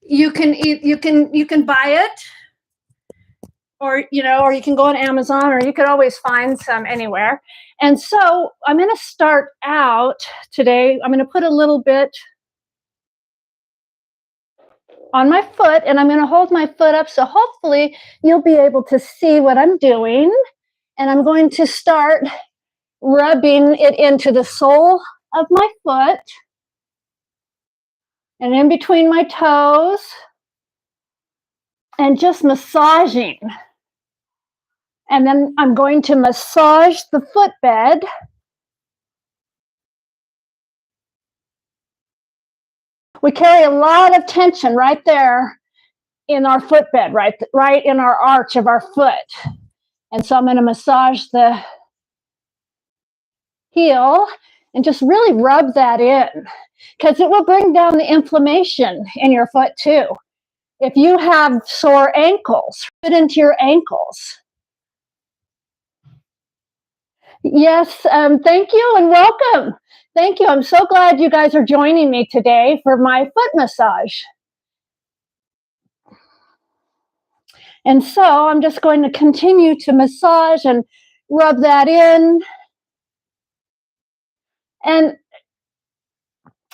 you can buy it, or or you can go on Amazon, or you could always find some anywhere. And so I'm going to start out today. I'm going to put a little bit on my foot, and I'm going to hold my foot up, so hopefully you'll be able to see what I'm doing. And I'm going to start rubbing it into the sole of my foot and in between my toes, and just massaging. And then I'm going to massage the footbed. We carry a lot of tension right there in our footbed, right in our arch of our foot. And so I'm going to massage the heel and just really rub that in, because it will bring down the inflammation in your foot too. If you have sore ankles, rub it into your ankles. Yes, thank you and welcome. Thank you. I'm so glad you guys are joining me today for my foot massage. And so I'm just going to continue to massage and rub that in. And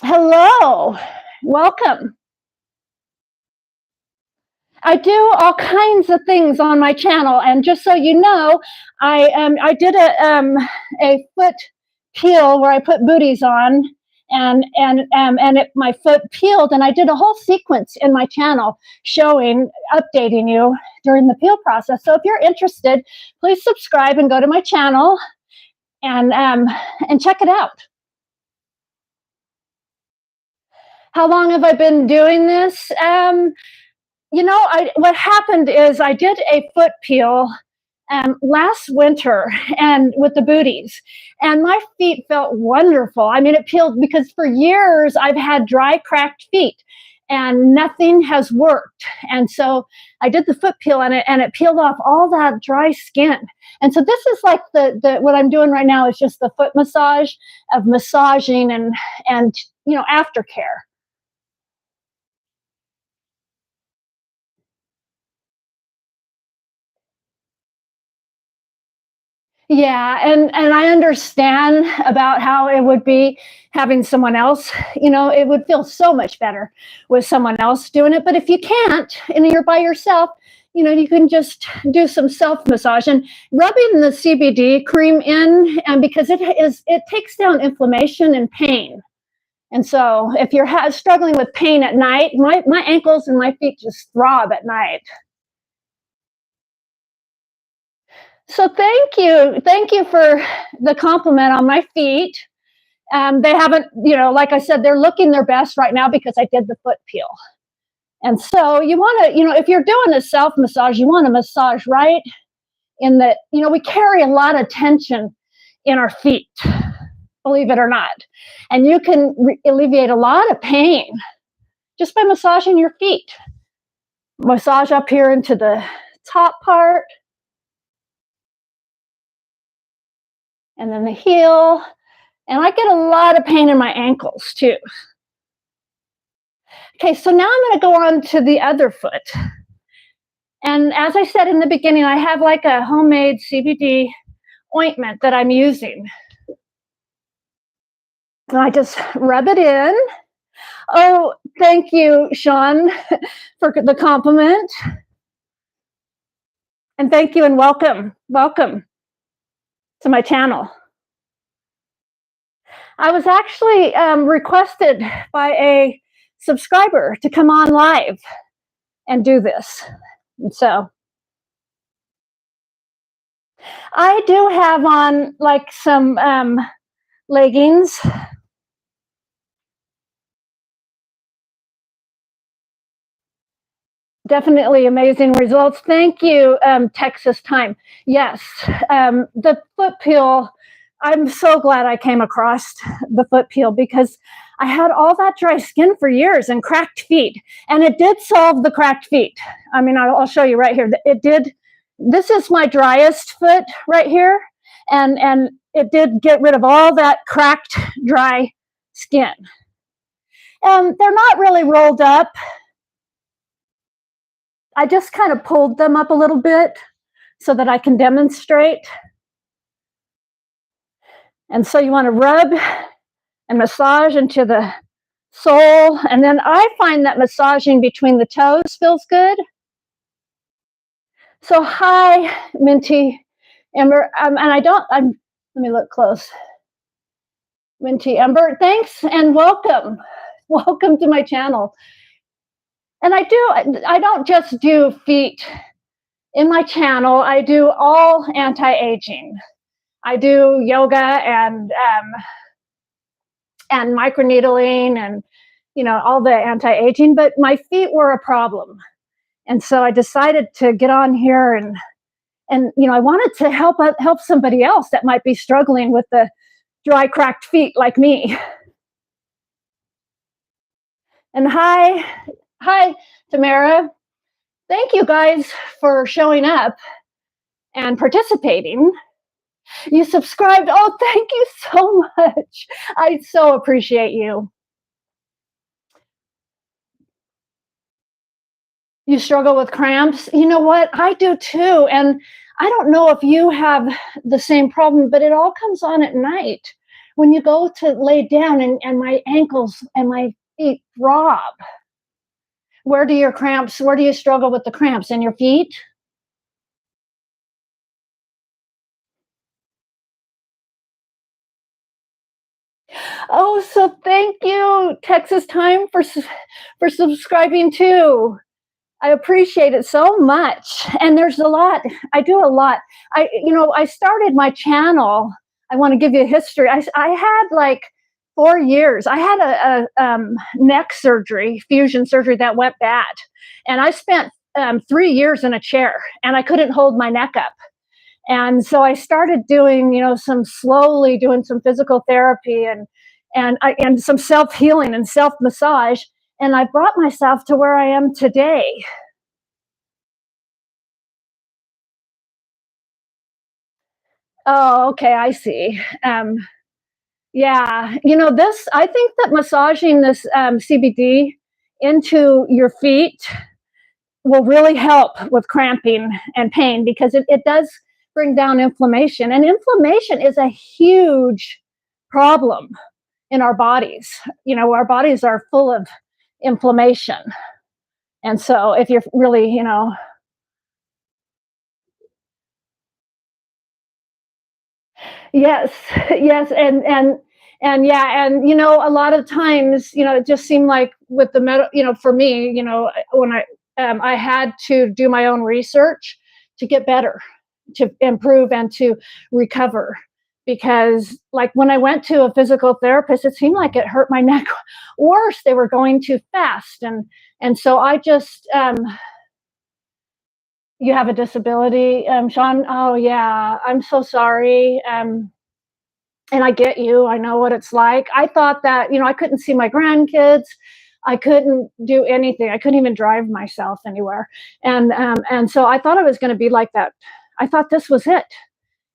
hello, welcome. I do all kinds of things on my channel, and just so you know, I did a foot peel where I put booties on, and my foot peeled, and I did a whole sequence in my channel showing, updating you during the peel process. So if you're interested, please subscribe and go to my channel and check it out. How long have I been doing this? What happened is I did a foot peel last winter, and with the booties, and my feet felt wonderful. I mean, it peeled, because for years I've had dry, cracked feet and nothing has worked. And so I did the foot peel on it, and it peeled off all that dry skin. And so this is like what I'm doing right now is just the foot massage of massaging and aftercare. Yeah, and I understand about how it would be having someone else. It would feel so much better with someone else doing it. But if you can't, and you're by yourself, you can just do some self massage and rubbing the CBD cream in, and because it takes down inflammation and pain. And so if you're struggling with pain at night, my ankles and my feet just throb at night. So thank you for the compliment on my feet. They haven't, like I said, they're looking their best right now because I did the foot peel. And so you want to, if you're doing a self massage, you want to massage right in the, we carry a lot of tension in our feet, believe it or not. And you can alleviate a lot of pain just by massaging your feet. Massage up here into the top part. And then the heel. And I get a lot of pain in my ankles too. Okay, so now I'm going to go on to the other foot. And as I said in the beginning, I have like a homemade CBD ointment that I'm using. And I just rub it in. Oh, thank you, Sean, for the compliment. And thank you and welcome. Welcome to my channel. I was actually requested by a subscriber to come on live and do this. And so I do have on like some leggings. Definitely amazing results. Thank you, Texas Time. Yes, the foot peel, I'm so glad I came across the foot peel because I had all that dry skin for years and cracked feet, and it did solve the cracked feet. I mean, I'll show you right here. It did. This is my driest foot right here, and it did get rid of all that cracked, dry skin. They're not really rolled up. I just kind of pulled them up a little bit so that I can demonstrate. And so you want to rub and massage into the sole. And then I find that massaging between the toes feels good. So hi, Minty, Amber. And let me look close. Minty, Amber, thanks and welcome. Welcome to my channel. And I don't just do feet in my channel. I do all anti-aging. I do yoga and microneedling and, all the anti-aging, but my feet were a problem. And so I decided to get on here and I wanted to help somebody else that might be struggling with the dry, cracked feet like me. And hi, Tamara. Thank you guys for showing up and participating. You subscribed. Oh, thank you so much. I so appreciate you. You struggle with cramps? You know what? I do too. And I don't know if you have the same problem, but it all comes on at night when you go to lay down and my ankles and my feet throb. Where do you struggle with the cramps? In your feet? Oh, so thank you, Texas Time, for subscribing too. I appreciate it so much. And there's a lot. I do a lot. I started my channel. I want to give you a history. I had like 4 years. I had a neck surgery, fusion surgery that went bad. And I spent 3 years in a chair and I couldn't hold my neck up. And so I started doing, doing some physical therapy and some self-healing and self-massage. And I brought myself to where I am today. Oh, okay, I see. Yeah, I think that massaging this CBD into your feet will really help with cramping and pain because it does bring down inflammation. And inflammation is a huge problem in our bodies. Our bodies are full of inflammation. And so if you're really, yes, yes, and yeah, and a lot of times, it just seemed like with the for me, when I had to do my own research to get better, to improve, and to recover. Because, like, when I went to a physical therapist, it seemed like it hurt my neck worse. They were going too fast, and so I just you have a disability, Sean? Oh, yeah. I'm so sorry. And I get you. I know what it's like. I thought that, I couldn't see my grandkids. I couldn't do anything. I couldn't even drive myself anywhere. And so I thought I was going to be like that. I thought this was it.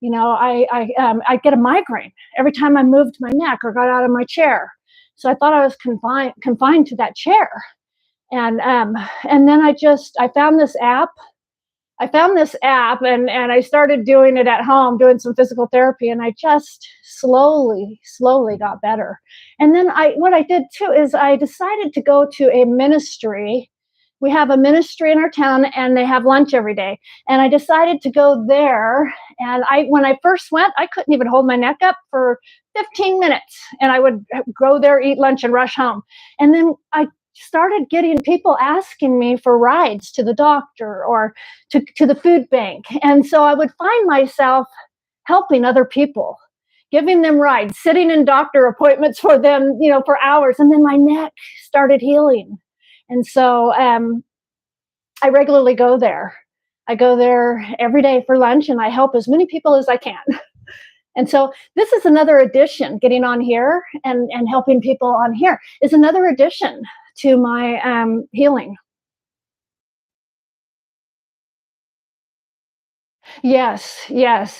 I get a migraine every time I moved my neck or got out of my chair. So I thought I was confined to that chair. And then I found this app. And I started doing it at home, doing some physical therapy, and I just slowly got better. And then what I did too is I decided to go to a ministry. We have a ministry in our town and they have lunch every day. And I decided to go there. And when I first went, I couldn't even hold my neck up for 15 minutes. And I would go there, eat lunch, and rush home. And then I started getting people asking me for rides to the doctor or to the food bank. And so I would find myself helping other people, giving them rides, sitting in doctor appointments for them, for hours. And then my neck started healing. And so I regularly go there. I go there every day for lunch and I help as many people as I can. And so this is another addition. Getting on here and helping people on here is another addition to my healing. Yes.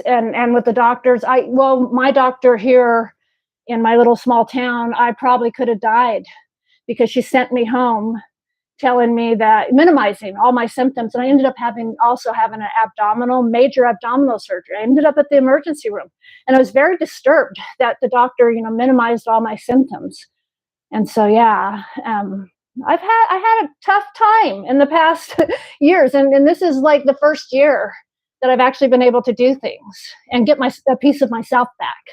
And with the doctors, my doctor here in my little small town, I probably could have died because she sent me home telling me that minimizing all my symptoms, and I ended up also having an major abdominal surgery. I ended up at the emergency room, and I was very disturbed that the doctor, minimized all my symptoms. And so, yeah, I had a tough time in the past years, and this is like the first year that I've actually been able to do things and get a piece of myself back.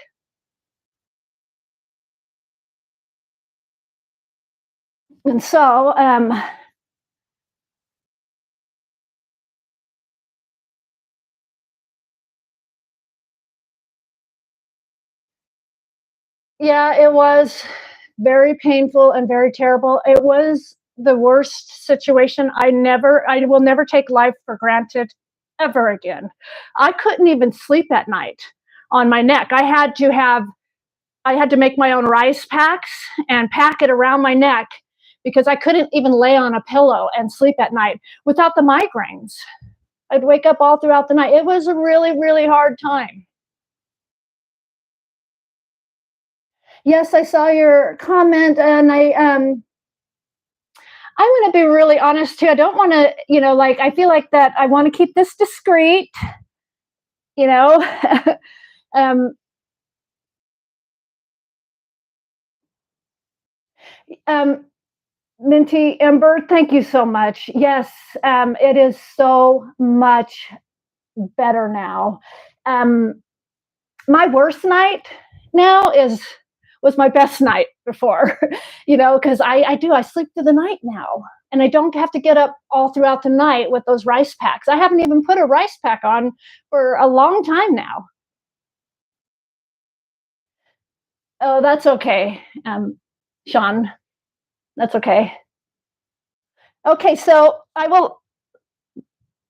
And so, yeah, it was very painful and very terrible. It was the worst situation. I will never take life for granted ever again. I couldn't even sleep at night on my neck. I had to make my own rice packs and pack it around my neck because I couldn't even lay on a pillow and sleep at night without the migraines. I'd wake up all throughout the night. It was a really, really hard time. Yes, I saw your comment, and I'm going to be really honest too. I don't want to, like, I feel like that I want to keep this discreet, you know. um, um, Minty Ember, thank you so much. Yes, it is so much better now. Um, my worst night now was my best night before, because I sleep through the night now, and I don't have to get up all throughout the night with those rice packs. I haven't even put a rice pack on for a long time now. Oh, that's okay, Sean. That's okay. Okay, so I will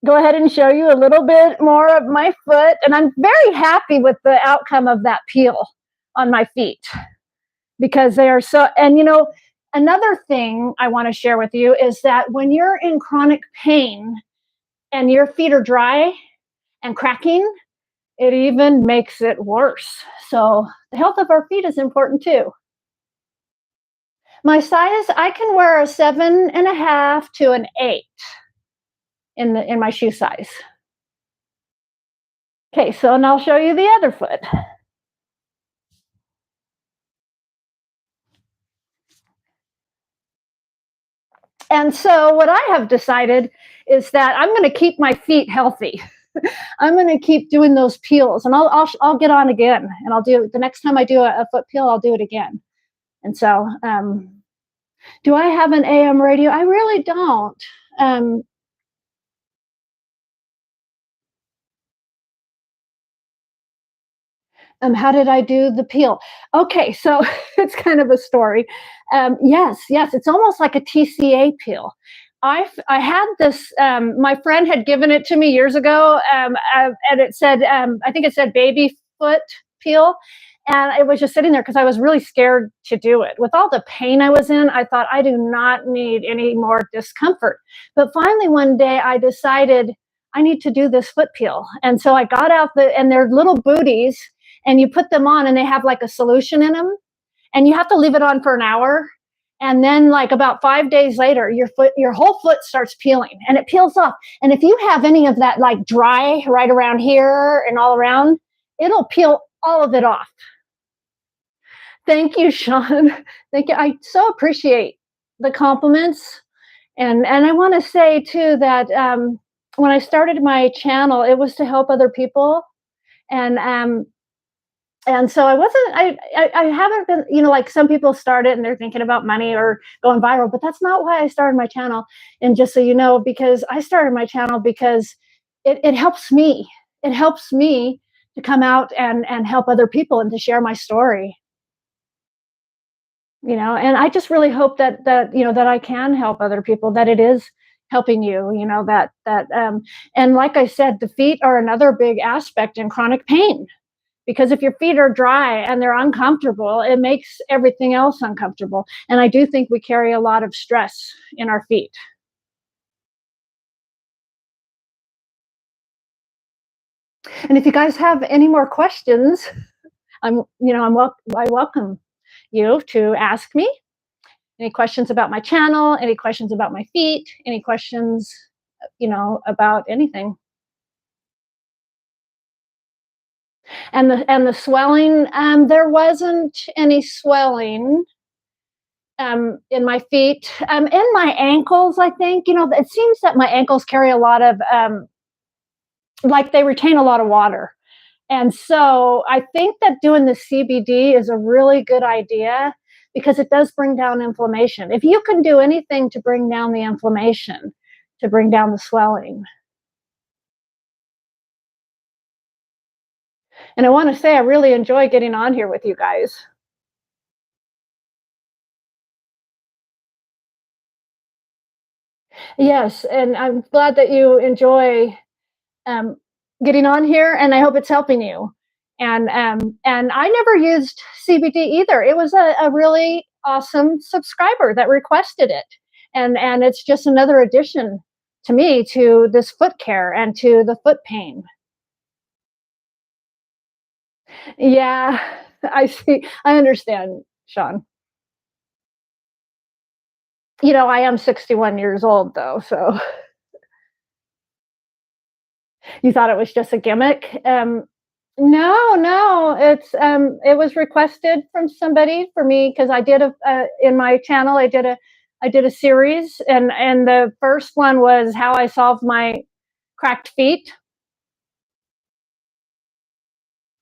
go ahead and show you a little bit more of my foot, and I'm very happy with the outcome of that peel on my feet, because they are so, and another thing I want to share with you is that when you're in chronic pain and your feet are dry and cracking, it even makes it worse. So the health of our feet is important too. My size, I can wear a 7.5 to an 8 in my shoe size. Okay, so and I'll show you the other foot. And so what I have decided is that I'm going to keep my feet healthy. I'm going to keep doing those peels, and I'll get on again, and I'll do the next time I do a foot peel, I'll do it again. And so, do I have an AM radio? I really don't. How did I do the peel? Okay, so it's kind of a story. Yes, it's almost like a TCA peel. I had this. My friend had given it to me years ago, and it said, I think it said baby foot peel, and it was just sitting there because I was really scared to do it. With all the pain I was in, I thought I do not need any more discomfort. But finally, one day, I decided I need to do this foot peel, and so I got out and they're little booties, and you put them on, and they have like a solution in them, and you have to leave it on for an hour, and then like about 5 days later your whole foot starts peeling, and it peels off. And if you have any of that like dry right around here and all around, it'll peel all of it off. Thank you, Sean. Thank you. I so appreciate the compliments. And I want to say too that when I started my channel, it was to help other people. And so I haven't been, like some people start it and they're thinking about money or going viral, but that's not why I started my channel. And just so you know, because I started my channel because it helps me. It helps me to come out and help other people and to share my story. And I just really hope that I can help other people, that it is helping you, and like I said, the feet are another big aspect in chronic pain, because if your feet are dry and they're uncomfortable, it makes everything else uncomfortable. And I do think we carry a lot of stress in our feet. And if you guys have any more questions, I welcome you to ask me. Any questions about my channel, any questions about my feet, any questions, about anything. And the swelling, there wasn't any swelling in my feet, in my ankles. I think it seems that my ankles carry a lot of like they retain a lot of water, and so I think that doing the CBD is a really good idea because it does bring down inflammation. If you can do anything to bring down the inflammation, to bring down the swelling. And I want to say I really enjoy getting on here with you guys. Yes, and I'm glad that you enjoy um, getting on here, and I hope it's helping you. And I never used CBD either. It was a really awesome subscriber that requested it, and it's just another addition to me to this foot care and to the foot pain. Yeah, I see. I understand, Sean. I am 61 years old though, so you thought it was just a gimmick? No, no, it was requested from somebody for me because I did in my channel. I did a series, and the first one was how I solved my cracked feet.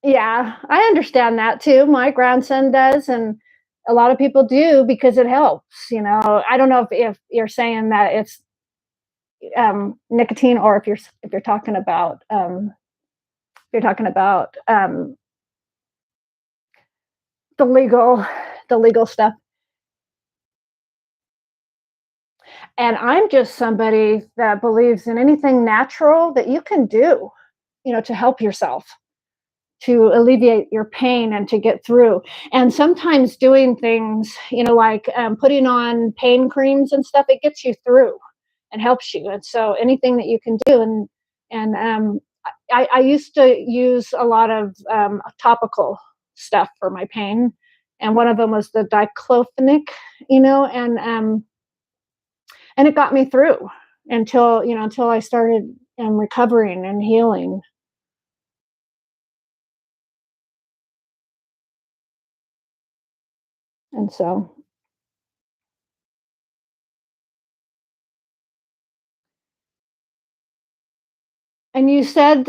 Yeah, I understand that too. My grandson does, and a lot of people do because it helps. I don't know if you're saying that it's nicotine, or if you're talking about the legal stuff. And I'm just somebody that believes in anything natural that you can do, to help yourself, to alleviate your pain and to get through. And sometimes doing things, like putting on pain creams and stuff, it gets you through and helps you. And so anything that you can do, and I used to use a lot of topical stuff for my pain, and one of them was the diclofenac, and it got me through until I started recovering and healing. And so, and you said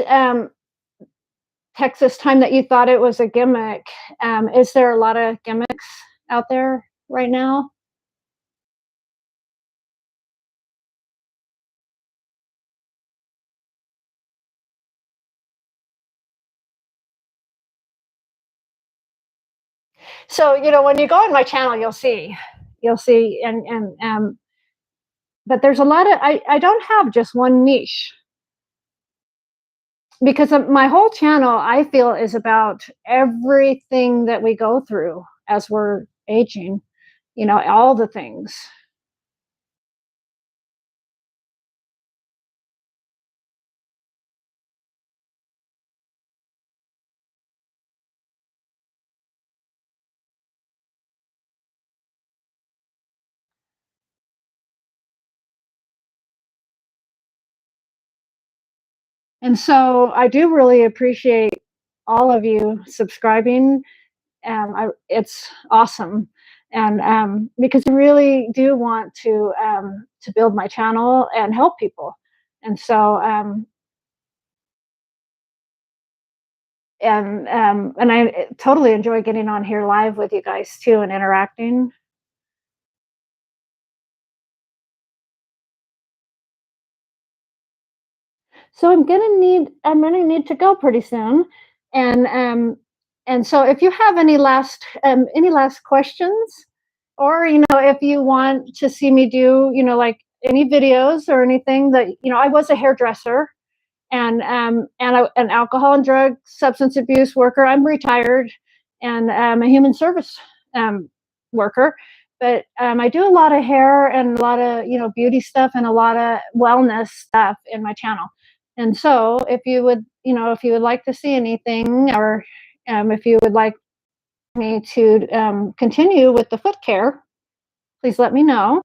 Texas time that you thought it was a gimmick. Is there a lot of gimmicks out there right now? So when you go on my channel, you'll see, but there's a lot of I don't have just one niche, because my whole channel, I feel, is about everything that we go through as we're aging, all the things. And so I do really appreciate all of you subscribing. It's awesome, and because I really do want to build my channel and help people. And so and I totally enjoy getting on here live with you guys too and interacting. So I'm gonna need to go pretty soon, and so if you have any last questions, or if you want to see me do like any videos or anything, that I was a hairdresser, and an alcohol and drug substance abuse worker. I'm retired, and a human service um, worker. But I do a lot of hair and a lot of beauty stuff and a lot of wellness stuff in my channel. And so if you would like to see anything, or if you would like me to continue with the foot care, please let me know.